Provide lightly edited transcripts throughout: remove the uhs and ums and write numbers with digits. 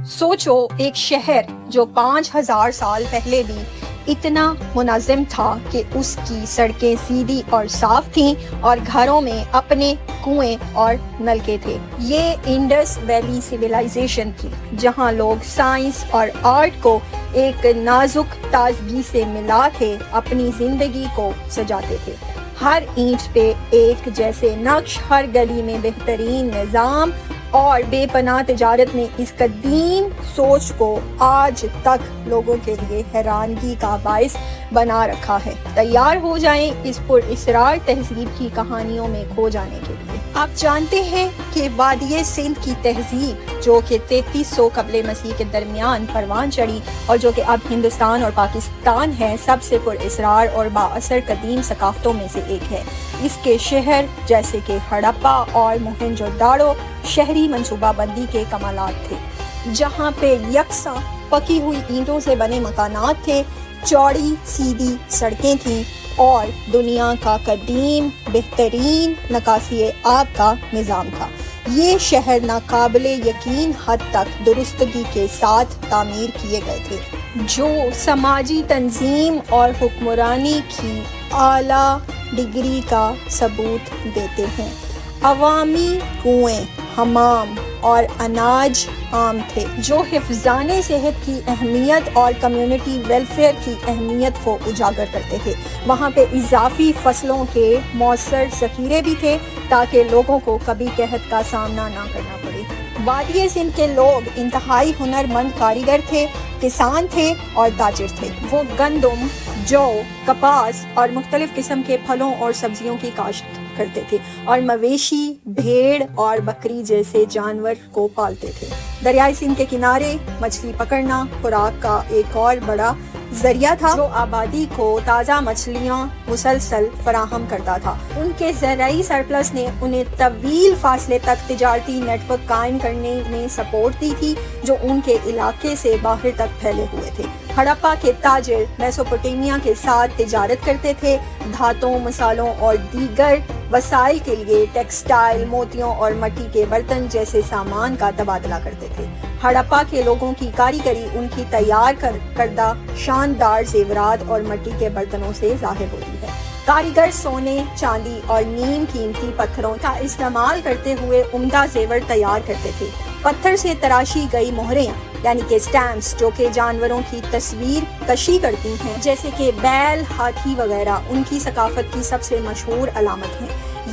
سوچو ایک شہر جو 5000 سال پہلے بھی اتنا منظم تھا کہ اس کی سڑکیں سیدھی اور صاف تھیں اور گھروں میں اپنے کنویں اور نلکے تھے۔ یہ انڈس ویلی سویلائزیشن تھی جہاں لوگ سائنس اور آرٹ کو ایک نازک تازگی سے ملا کے اپنی زندگی کو سجاتے تھے۔ ہر اینٹ پہ ایک جیسے نقش، ہر گلی میں بہترین نظام اور بے پناہ تجارت نے اس قدیم سوچ کو آج تک لوگوں کے لیے حیرانگی کا باعث بنا رکھا ہے۔ تیار ہو جائیں اس پر اسرار تہذیب کی کہانیوں میں کھو جانے کے لیے۔ آپ جانتے ہیں کہ وادی سندھ کی تہذیب جو کہ 3300 قبل مسیح کے درمیان پروان چڑھی اور جو کہ اب ہندوستان اور پاکستان ہے، سب سے پر اسرار اور بااثر قدیم ثقافتوں میں سے ایک ہے۔ اس کے شہر جیسے کہ ہڑپا اور موہنجو داڑو شہری منصوبہ بندی کے کمالات تھے، جہاں پہ یکساں پکی ہوئی اینٹوں سے بنے مکانات تھے، چوڑی سیدھی سڑکیں تھیں اور دنیا کا قدیم بہترین نکاسی آب کا نظام تھا۔ یہ شہر ناقابل یقین حد تک درستگی کے ساتھ تعمیر کیے گئے تھے، جو سماجی تنظیم اور حکمرانی کی اعلیٰ ڈگری کا ثبوت دیتے ہیں۔ عوامی کنویں، حمام اور اناج عام تھے، جو حفظان صحت کی اہمیت اور کمیونٹی ویلفیئر کی اہمیت کو اجاگر کرتے تھے۔ وہاں پہ اضافی فصلوں کے مؤثر ذخیرے بھی تھے تاکہ لوگوں کو کبھی قحط کا سامنا نہ کرنا پڑے۔ وادی سندھ کے لوگ انتہائی ہنرمند کاریگر تھے، کسان تھے اور تاجر تھے۔ وہ گندم، جو، کپاس اور مختلف قسم کے پھلوں اور سبزیوں کی کاشت کرتے تھے اور مویشی، بھیڑ اور بکری جیسے جانور کو پالتے تھے۔ دریائے سندھ کے کنارے مچھلی پکڑنا خوراک کا ایک اور بڑا ذریعہ تھا، جو آبادی کو تازہ مچھلیاں مسلسل فراہم کرتا تھا۔ ان کے زرعی سرپلس نے انہیں طویل فاصلے تک تجارتی نیٹ ورک قائم کرنے میں سپورٹ دی تھی، جو ان کے علاقے سے باہر تک پھیلے ہوئے تھے۔ ہڑپا کے تاجر میسوپوٹیمیا کے ساتھ تجارت کرتے تھے، دھاتوں، مصالوں اور دیگر وسائل کے لیے ٹیکسٹائل، موتیوں اور مٹی کے برتن جیسے سامان کا تبادلہ کرتے تھے۔ ہڑپا کے لوگوں کی کاریگری ان کی تیار کردہ شاندار زیورات اور مٹی کے برتنوں سے ظاہر ہوتی ہے۔ کاریگر سونے، چاندی اور نیم قیمتی پتھروں کا استعمال کرتے ہوئے عمدہ زیور تیار کرتے تھے۔ پتھر سے تراشی گئی مہریں یعنی کہ سٹیمپس، جو کہ جانوروں کی تصویر کشی کرتی ہیں جیسے کہ بیل، ہاتھی وغیرہ، ان کی ثقافت کی سب سے مشہور علامت ہیں۔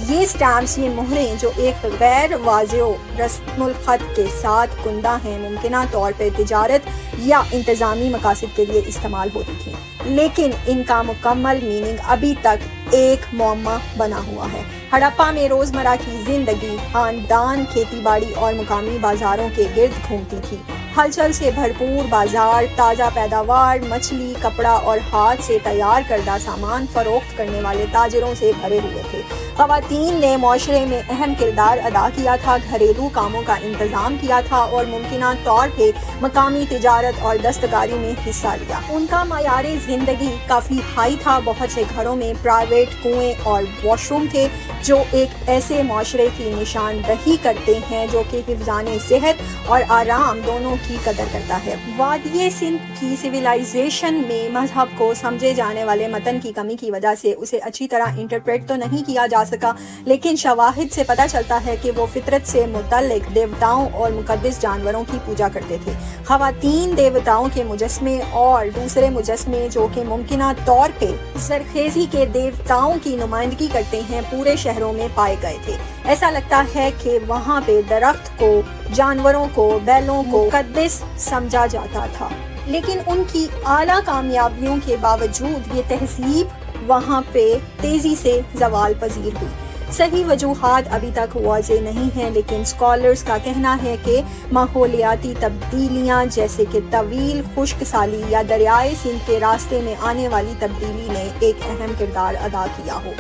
یہ سٹیمپس، یہ مہریں جو ایک غیر واضح رسم الخط کے ساتھ کندہ ہیں، ممکنہ طور پر تجارت یا انتظامی مقاصد کے لیے استعمال ہوتی تھیں، لیکن ان کا مکمل میننگ ابھی تک ایک معمہ بنا ہوا ہے۔ ہڑپا میں روزمرہ کی زندگی خاندان کھیتی باڑی اور مقامی بازاروں کے گرد گھومتی تھی۔ ہلچل سے بھرپور بازار، تازہ پیداوار، مچھلی، کپڑا اور ہاتھ سے تیار کردہ سامان فروخت کرنے والے تاجروں سے بھرے ہوئے تھے۔ خواتین نے معاشرے میں اہم کردار ادا کیا تھا، گھریلو کاموں کا انتظام کیا تھا اور ممکنہ طور پہ مقامی تجارت اور دستکاری میں حصہ لیا۔ ان کا معیار زندگی کافی ہائی تھا۔ بہت سے گھروں میں پرائیویٹ کنویں اور واش روم تھے، جو ایک ایسے معاشرے کی نشاندہی کرتے ہیں جو کہ حفظان صحت اور آرام دونوں کی قدر کرتا ہے۔ وادی سندھ کی سویلائزیشن میں مذہب کو سمجھے جانے والے متن کی کمی کی وجہ سے اسے اچھی طرح انٹرپریٹ تو نہیں کیا جا سکا، لیکن شواہد سے پتہ چلتا ہے کہ وہ فطرت سے متعلق دیوتاؤں اور مقدس جانوروں کی پوجا کرتے تھے۔ خواتین دیوتاؤں کے مجسمے اور دوسرے مجسمے جو کہ ممکنہ طور پہ زرخیزی کے دیوتاؤں کی نمائندگی کرتے ہیں، پورے شہروں میں پائے گئے تھے۔ ایسا لگتا ہے کہ وہاں پہ درخت کو، جانوروں کو، بیلوں کو مقدس سمجھا جاتا تھا، لیکن ان کی اعلیٰ کامیابیوں کے باوجود یہ تہذیب وہاں پہ تیزی سے زوال پذیر ہوئی۔ صحیح وجوہات ابھی تک واضح نہیں ہیں، لیکن اسکالرز کا کہنا ہے کہ ماحولیاتی تبدیلیاں جیسے کہ طویل خشک سالی یا دریائے سندھ کے راستے میں آنے والی تبدیلی نے ایک اہم کردار ادا کیا ہو۔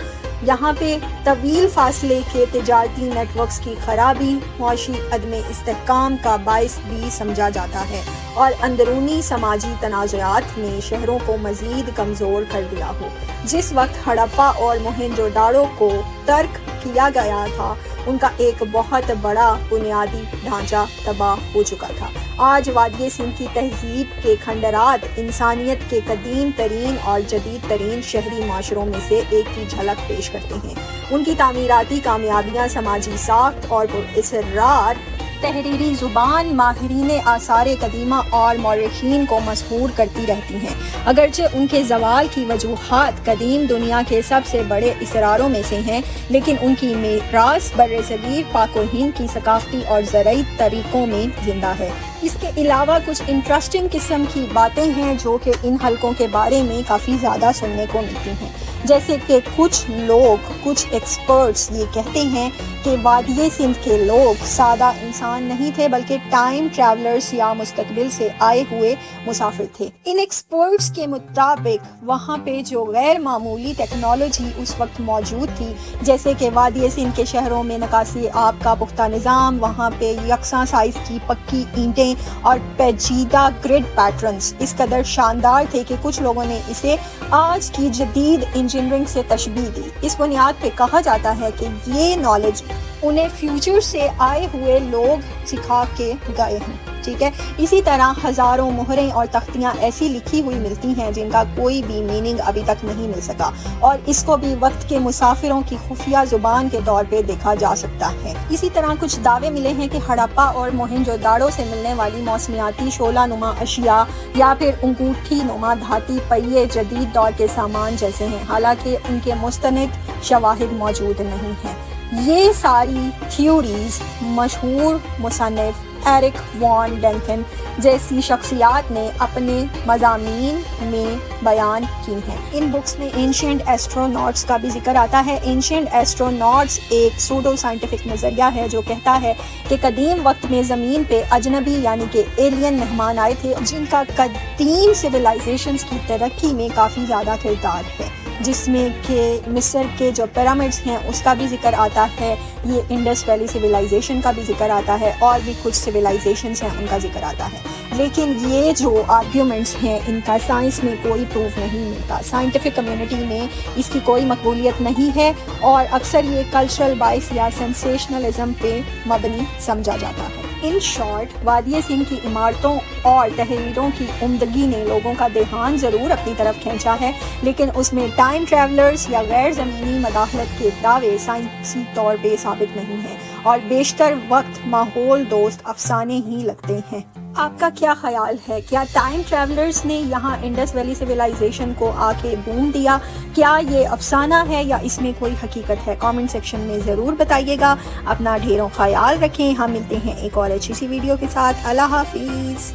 یہاں پہ طویل فاصلے کے تجارتی نیٹ ورکس کی خرابی معاشی عدم استحکام کا باعث بھی سمجھا جاتا ہے اور اندرونی سماجی تنازعات نے شہروں کو مزید کمزور کر دیا ہو۔ جس وقت ہڑپا اور موہنجو داڑو کو ترک کیا گیا تھا، ان کا ایک بہت بڑا بنیادی ڈھانچہ تباہ ہو چکا تھا۔ آج وادی سندھ کی تہذیب کے کھنڈرات انسانیت کے قدیم ترین اور جدید ترین شہری معاشروں میں سے ایک کی جھلک پیش کرتے ہیں۔ ان کی تعمیراتی کامیابیاں سماجی ساخت اور پراسرار تحریری زبان ماہرین آثار قدیمہ اور مورخین کو مسحور کرتی رہتی ہیں۔ اگرچہ ان کے زوال کی وجوہات قدیم دنیا کے سب سے بڑے اسراروں میں سے ہیں، لیکن ان کی میراث برصغیر پاک و ہند کی ثقافتی اور زرعی طریقوں میں زندہ ہے۔ اس کے علاوہ کچھ انٹرسٹنگ قسم کی باتیں ہیں جو کہ ان حلقوں کے بارے میں کافی زیادہ سننے کو ملتی ہیں، جیسے کہ کچھ ایکسپرٹس یہ کہتے ہیں کہ وادی سندھ کے لوگ سادہ انسان نہیں تھے بلکہ ٹائم ٹریولرز یا مستقبل سے آئے ہوئے مسافر تھے۔ ان ایکسپرٹس کے مطابق وہاں پہ جو غیر معمولی ٹیکنالوجی اس وقت موجود تھی، جیسے کہ وادی سندھ کے شہروں میں نکاسی آب کا پختہ نظام، وہاں پہ یکساں سائز کی پکی اینٹیں اور پیچیدہ گرڈ پیٹرنز اس قدر شاندار تھے کہ کچھ لوگوں نے اسے آج کی جدید انجینئرنگ سے تشبیہ دی۔ اس بنیاد پہ کہا جاتا ہے کہ یہ نالج انہیں فیوچر سے آئے ہوئے لوگ سکھا کے گئے ہیں، ٹھیک ہے۔ اسی طرح ہزاروں مہریں اور تختیاں ایسی لکھی ہوئی ملتی ہیں جن کا کوئی بھی میننگ ابھی تک نہیں مل سکا، اور اس کو بھی وقت کے مسافروں کی خفیہ زبان کے طور پہ دیکھا جا سکتا ہے۔ اسی طرح کچھ دعوے ملے ہیں کہ ہڑپا اور موہنجو داڑو سے ملنے والی موسمیاتی شعلہ نما اشیاء یا پھر انگوٹھی نما دھاتی پہیے جدید دور کے سامان جیسے ہیں، حالانکہ ان کے مستند شواہد موجود نہیں ہیں۔ یہ ساری تھیوریز مشہور مصنف ایرک وان ڈنکن جیسی شخصیات نے اپنے مضامین میں بیان کی ہیں۔ ان بکس میں اینشینٹ ایسٹروناٹس کا بھی ذکر آتا ہے۔ اینشینٹ ایسٹروناٹس ایک سوڈو سائنٹیفک نظریہ ہے جو کہتا ہے کہ قدیم وقت میں زمین پہ اجنبی یعنی کہ ایلین مہمان آئے تھے جن کا قدیم سویلائزیشنز کی ترقی میں کافی زیادہ کردار ہے، جس میں کہ مصر کے جو پیرامڈز ہیں اس کا بھی ذکر آتا ہے، یہ انڈس ویلی سویلائزیشن کا بھی ذکر آتا ہے، اور بھی کچھ سویلائزیشنز ہیں ان کا ذکر آتا ہے۔ لیکن یہ جو آرگیومنٹس ہیں ان کا سائنس میں کوئی پروف نہیں ملتا، سائنٹیفک کمیونٹی میں اس کی کوئی مقبولیت نہیں ہے، اور اکثر یہ کلچرل بائس یا سینسیشنلزم پہ مبنی سمجھا جاتا ہے۔ ان شارٹ، وادی سندھ کی عمارتوں اور تحریروں کی عمدگی نے لوگوں کا دھیان ضرور اپنی طرف کھینچا ہے، لیکن اس میں ٹائم ٹریولرز یا غیر زمینی مداخلت کے دعوے سائنسی طور پہ ثابت نہیں ہیں، اور بیشتر وقت ماحول دوست افسانے ہی لگتے ہیں۔ آپ کا کیا خیال ہے؟ کیا ٹائم ٹریولرز نے یہاں انڈس ویلی سویلائزیشن کو آ کے بوم دیا؟ کیا یہ افسانہ ہے یا اس میں کوئی حقیقت ہے؟ کامنٹ سیکشن میں ضرور بتائیے گا۔ اپنا ڈھیروں خیال رکھیں، ہم ملتے ہیں ایک اور اچھی سی ویڈیو کے ساتھ۔ اللہ حافظ۔